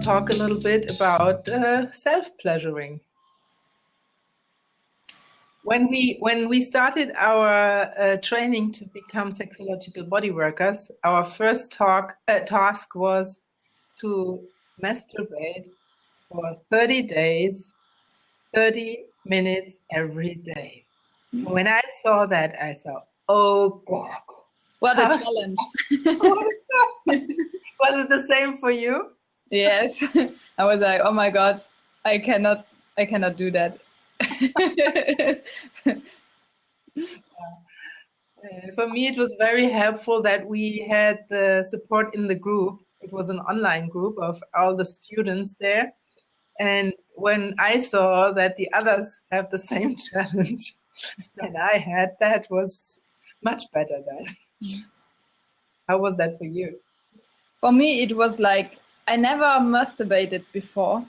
talk a little bit about self-pleasuring. When we started our training to become sexological bodyworkers, our first task was to masturbate for 30 days, 30 minutes every day. When I saw that, I thought, oh God. What a challenge. Was it the same for you? Yes. I was like, oh my God, I cannot do that. For me, it was very helpful that we had the support in the group. It was an online group of all the students there. And when I saw that the others have the same challenge that I had, that was much better then. How was that for you? For me, it was like, I never masturbated before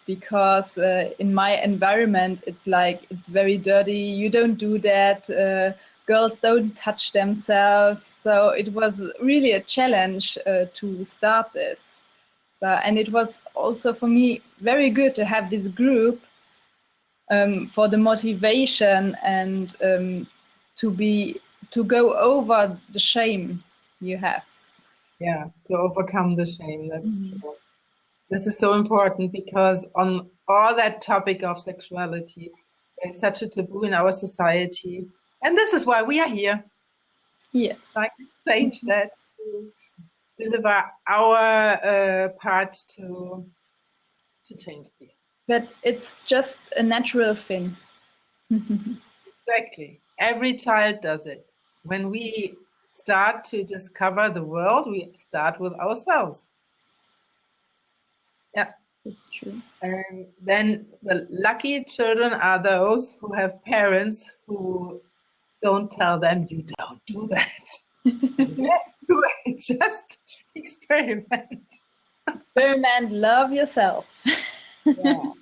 because in my environment, it's like, it's very dirty. You don't do that. Girls don't touch themselves. So it was really a challenge to start this. And it was also for me very good to have this group for the motivation and to go over the shame you have. Yeah, to overcome the shame, that's true. This is so important because on all that topic of sexuality, there's such a taboo in our society. And this is why we are here. Yeah. Trying to change that, to deliver our part to change this. But it's just a natural thing. Exactly. Every child does it. When we start to discover the world, we start with ourselves. Yeah. That's true. And then the lucky children are those who have parents who don't tell them, you don't do that. Yes, do it. Just experiment. Experiment, love yourself. Yeah.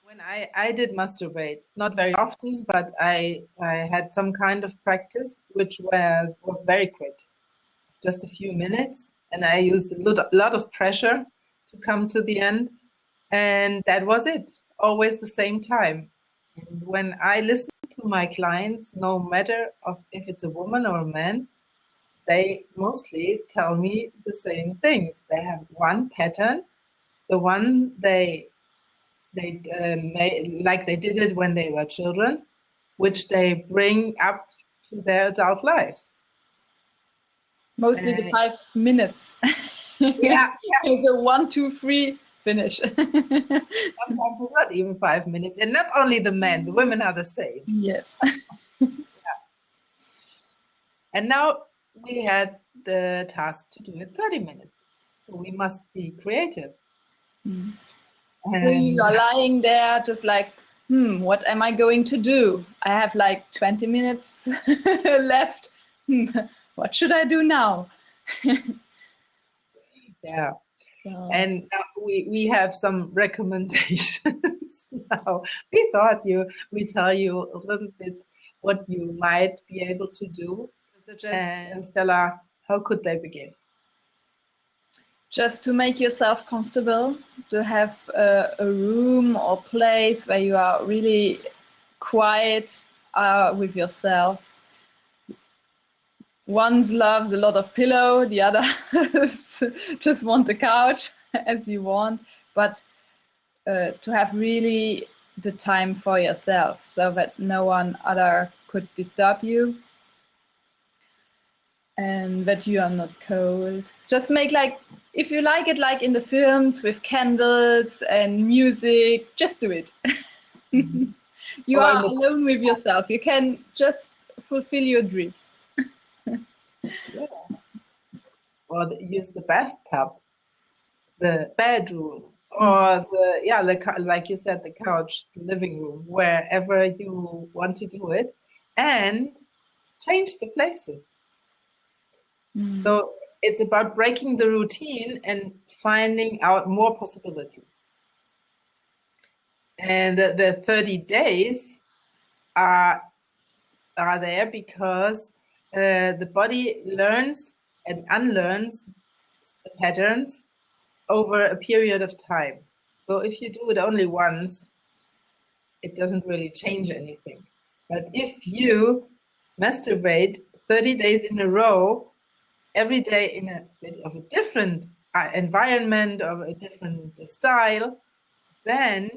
When I did masturbate, not very often, but I had some kind of practice, which was very quick, just a few minutes. And I used a lot of pressure to come to the end. And that was it, always the same time. And when I listen to my clients, no matter if it's a woman or a man, they mostly tell me the same things. They have one pattern, the one they like they did it when they were children, which they bring up to their adult lives. Mostly the 5 minutes. Yeah. It's a 1, 2, 3, finish. Sometimes it's not even 5 minutes. And not only the men, the women are the same. Yes. Yeah. And now we had the task to do it 30 minutes. So we must be creative. So you are lying there just like, what am I going to do? I have like 20 minutes left. What should I do now? Yeah. And now we have some recommendations now. We thought we tell you a little bit what you might be able to do. Suggest, Stella, how could they begin? Just to make yourself comfortable, to have a room or place where you are really quiet with yourself. One loves a lot of pillow, the other just want the couch as you want, but to have really the time for yourself so that no one other could disturb you and that you are not cold. Just make like, if you like it like in the films with candles and music, just do it. You are alone with yourself. You can just fulfill your dreams. Yeah. Or use the bathtub, the bedroom, or like you said, the couch, the living room, wherever you want to do it, and change the places. So it's about breaking the routine and finding out more possibilities. And the 30 days are there because the body learns and unlearns the patterns over a period of time. So if you do it only once, it doesn't really change anything. But if you masturbate 30 days in a row, every day in a bit of a different environment or a different style, then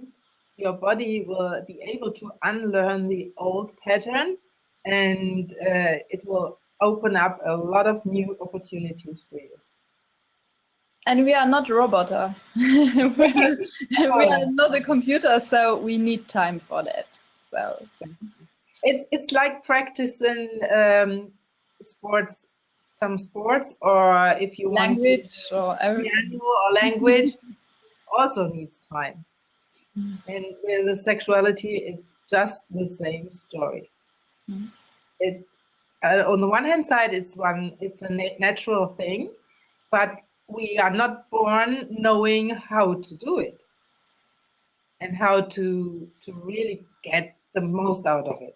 your body will be able to unlearn the old pattern, and it will open up a lot of new opportunities for you. And we are not a robot. We are not a computer, so we need time for that. So it's like practicing sports, some sports, or if you language want to piano or language, also needs time. And with the sexuality, it's just the same story. It on the one hand side, it's a natural thing, but we are not born knowing how to do it and how to really get the most out of it.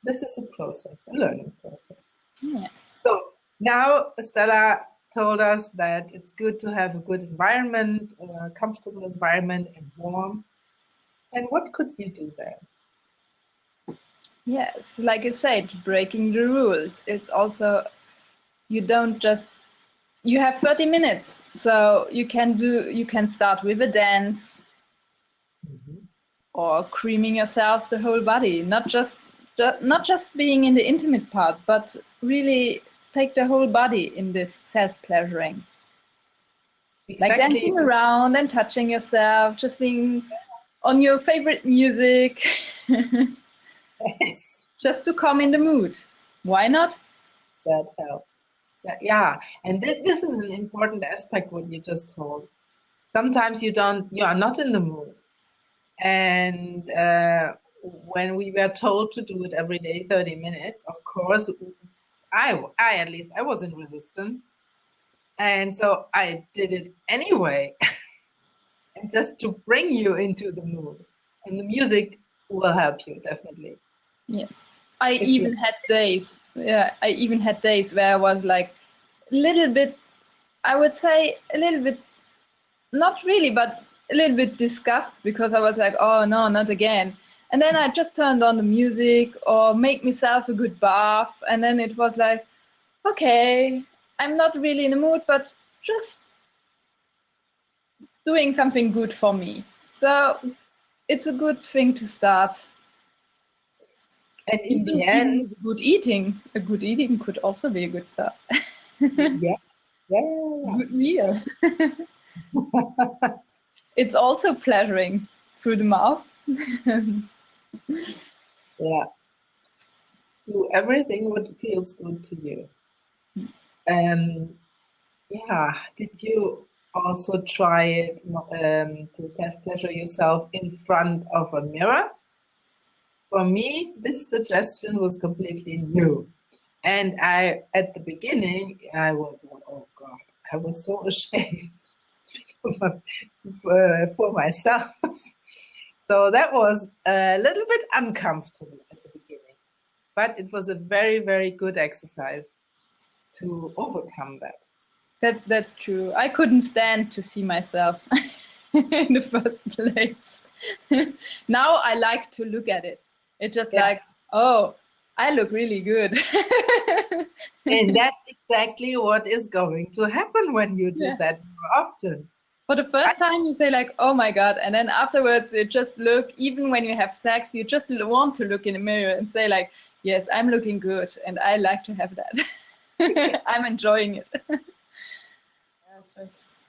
This is a process, a learning process. Yeah. So now Stella told us that it's good to have a good environment, a comfortable environment, and warm. And what could you do then? Yes, like you said, breaking the rules. It's also, you don't just, you have 30 minutes, so you can start with a dance or creaming yourself the whole body, not just being in the intimate part, but really take the whole body in this self-pleasuring. Exactly. Like dancing around and touching yourself, just being on your favorite music. Yes. Just to come in the mood. Why not? That helps. Yeah, and this is an important aspect what you just told. Sometimes you are not in the mood. And when we were told to do it every day, 30 minutes, of course, I at least, I was in resistance. And so I did it anyway, and just to bring you into the mood. And the music will help you, definitely. Yes. I even had days where I was like a little bit, I would say a little bit, not really, but a little bit disgusted, because I was like, oh no, not again. And then I just turned on the music or make myself a good bath. And then it was like, okay, I'm not really in the mood, but just doing something good for me. So it's a good thing to start. And in the end, good eating could also be a good start. Yeah. Good meal. It's also pleasuring through the mouth. Yeah. Do everything what feels good to you. Yeah. Did you also try it to self-pleasure yourself in front of a mirror? For me, this suggestion was completely new. And at the beginning, I was, oh God, I was so ashamed for myself. So that was a little bit uncomfortable at the beginning. But it was a very, very good exercise to overcome that. That's true. I couldn't stand to see myself in the first place. Now I like to look at it. It's just like, oh, I look really good. And that's exactly what is going to happen when you do that more often. For the first time you say like, oh my God. And then afterwards you just look, even when you have sex, you just want to look in the mirror and say like, yes, I'm looking good and I like to have that. I'm enjoying it.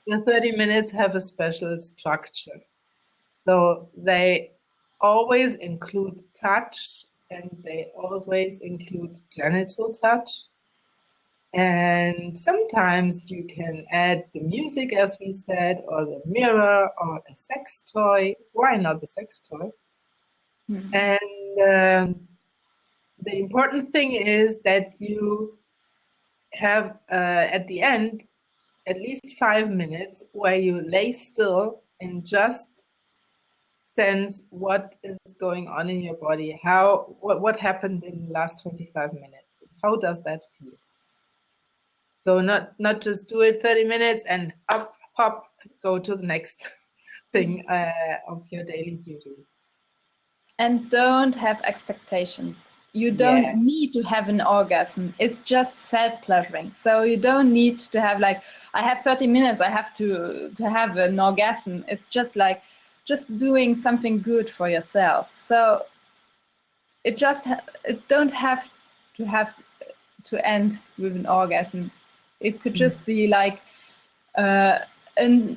The 30 minutes have a special structure. So they always include touch, and they always include genital touch. And sometimes you can add the music, as we said, or the mirror, or a sex toy. Why not the sex toy? And the important thing is that you have, at the end, at least 5 minutes where you lay still and just sense what is going on in your body, what happened in the last 25 minutes. How does that feel? So not just do it 30 minutes and up, hop, go to the next thing of your daily duties. And don't have expectations. You don't Yeah. need to have an orgasm. It's just self-pleasuring. So you don't need to have like, I have 30 minutes, I have to have an orgasm. It's just like, just doing something good for yourself. So it don't have to end with an orgasm. It could just be like a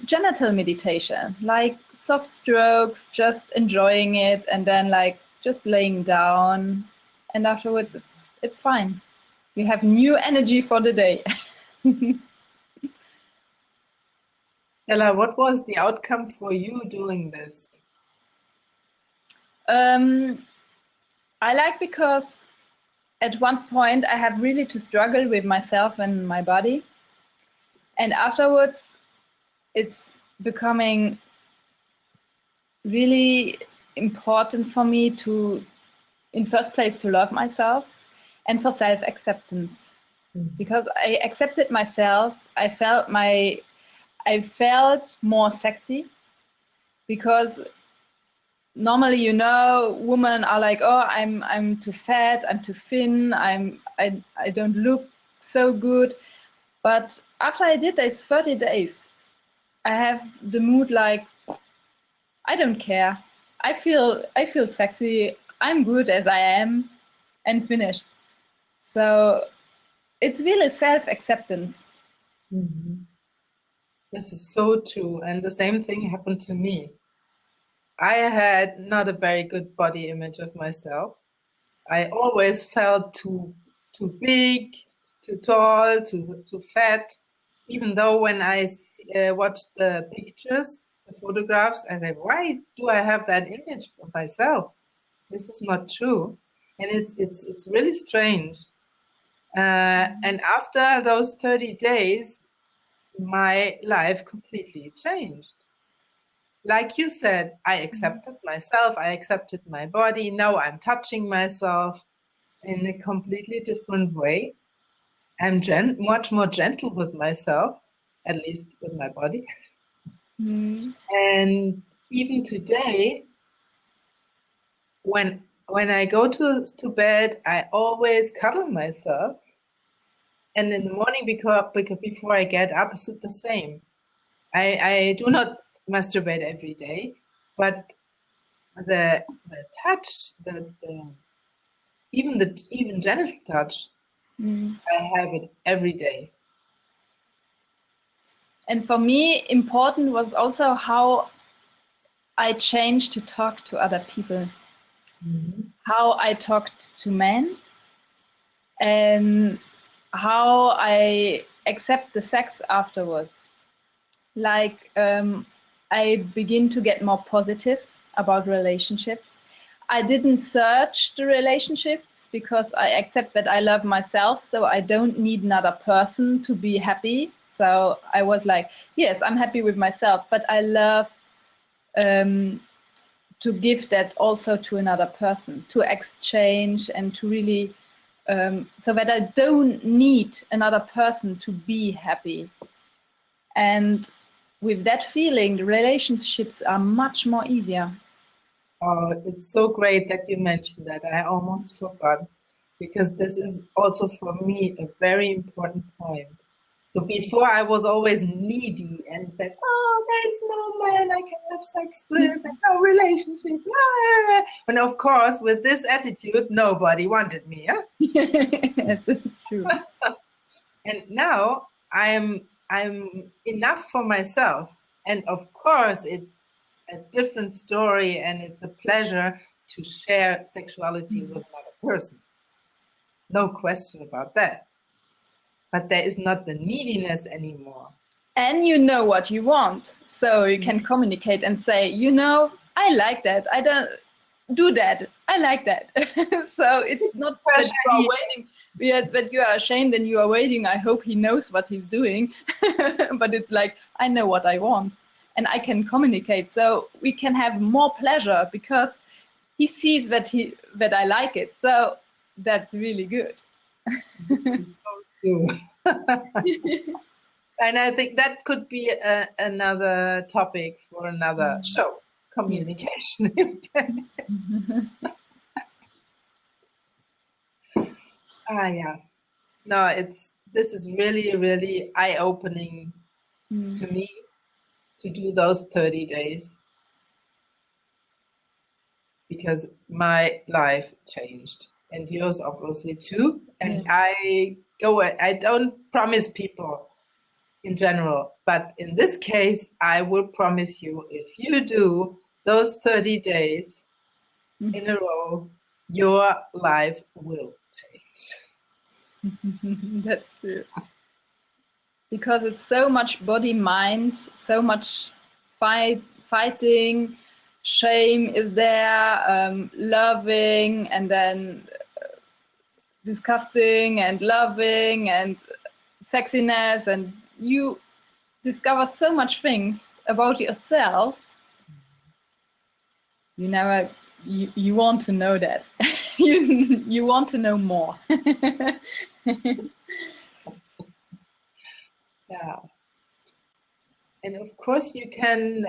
genital meditation, like soft strokes, just enjoying it, and then like just laying down, and afterwards it's fine. You have new energy for the day. Stella, what was the outcome for you doing this? I like because at one point I have really to struggle with myself and my body, and afterwards it's becoming really important for me to, in first place, to love myself and for self-acceptance. Because I accepted myself, I felt more sexy, because normally, you know, women are like, oh, I'm too fat, I'm too thin, I don't look so good. But after I did these 30 days, I have the mood like, I don't care. I feel sexy. I'm good as I am, and finished. So it's really self-acceptance. This is so true. And the same thing happened to me. I had not a very good body image of myself. I always felt too big, too tall, too fat. Even though when I watched the pictures, the photographs, I said, why do I have that image for myself? This is not true. And it's really strange. And after those 30 days, my life completely changed. Like you said, I accepted myself, I accepted my body. Now I'm touching myself in a completely different way. I'm much more gentle with myself, at least with my body. And even today, when I go to bed, I always cuddle myself. And in the morning, before I get up, it's the same. I do not masturbate every day, but the touch, even genital touch, I have it every day. And for me, important was also how I changed to talk to other people, how I talked to men, and how I accept the sex afterwards. Like, I begin to get more positive about relationships. I didn't search the relationships because I accept that I love myself, so I don't need another person to be happy. So I was like, yes, I'm happy with myself, but I love to give that also to another person, to exchange and to really, so that I don't need another person to be happy. And with that feeling, the relationships are much more easier. Oh, it's so great that you mentioned that. I almost forgot, because this is also for me a very important point. So before I was always needy and said, oh, there's no man I can have sex with, and no relationship. And of course, with this attitude, nobody wanted me. Huh? Yes, it's true. And now I'm enough for myself. And of course, it's a different story, and it's a pleasure to share sexuality with another person. No question about that. But there is not the neediness anymore. And you know what you want, so you can communicate and say, you know, I like that. I don't do that. I like that. So it's not that you are waiting. Yes, but you are ashamed and you are waiting. I hope he knows what he's doing. But it's like, I know what I want, and I can communicate. So we can have more pleasure because he sees that I like it. So that's really good. So true. And I think that could be another topic for another show, communication. Yeah. No, this is really, really eye-opening to me to do those 30 days. Because my life changed and yours obviously too. And I don't promise people in general, but in this case, I will promise you, if you do those 30 days in a row, your life will change. That's true. Because it's so much body, mind, so much fighting, shame is there, loving, and then disgusting and loving and sexiness, and you discover so much things about yourself. You want to know that. you want to know more. Yeah. And of course you can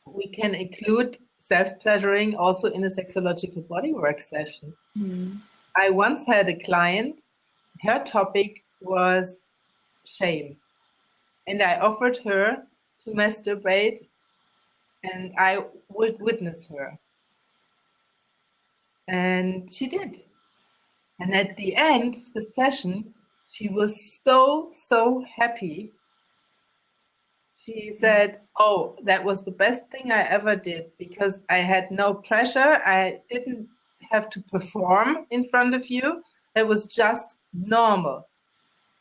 we can include self-pleasuring also in a sexological bodywork session. I once had a client, her topic was shame. And I offered her to masturbate and I would witness her. And she did. And at the end of the session, she was so happy. She said, oh, that was the best thing I ever did because I had no pressure. I didn't have to perform in front of you. It was just normal.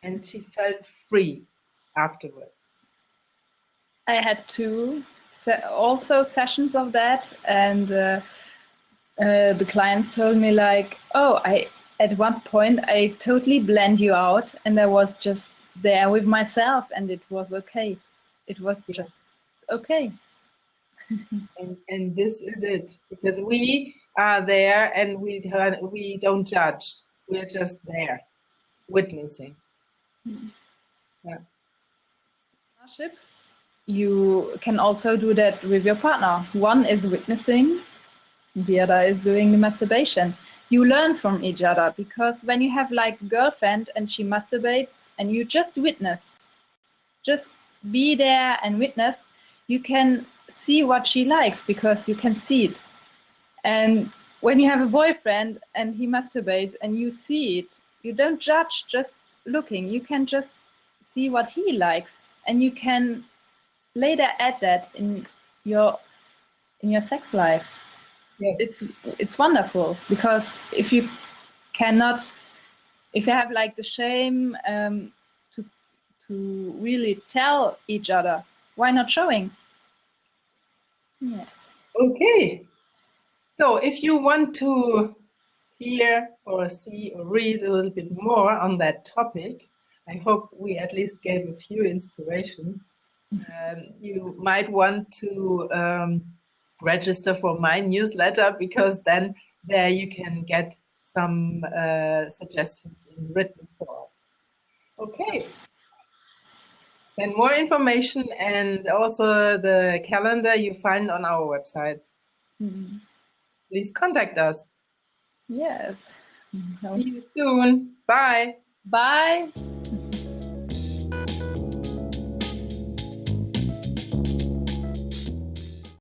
And she felt free afterwards. I had two also sessions of that, and the clients told me like, oh, at one point I totally blend you out and I was just there with myself and it was okay. It was just okay. And this is it, because we are there and we don't judge. We're just there, witnessing. Yeah. You can also do that with your partner. One is witnessing, the other is doing the masturbation. You learn from each other, because when you have like a girlfriend and she masturbates and you just witness, just be there and witness, you can see what she likes because you can see it. And when you have a boyfriend and he masturbates and you see it, you don't judge just looking. You can just see what he likes and you can later add that in your sex life. Yes. It's wonderful, because if you have like the shame to really tell each other, why not showing? Yeah. Okay. So if you want to hear or see or read a little bit more on that topic, I hope we at least gave a few inspirations. You might want to register for my newsletter, because then there you can get some suggestions in written form. Okay. And more information and also the calendar you find on our website. Please contact us. Yes. See you soon. Bye. Bye.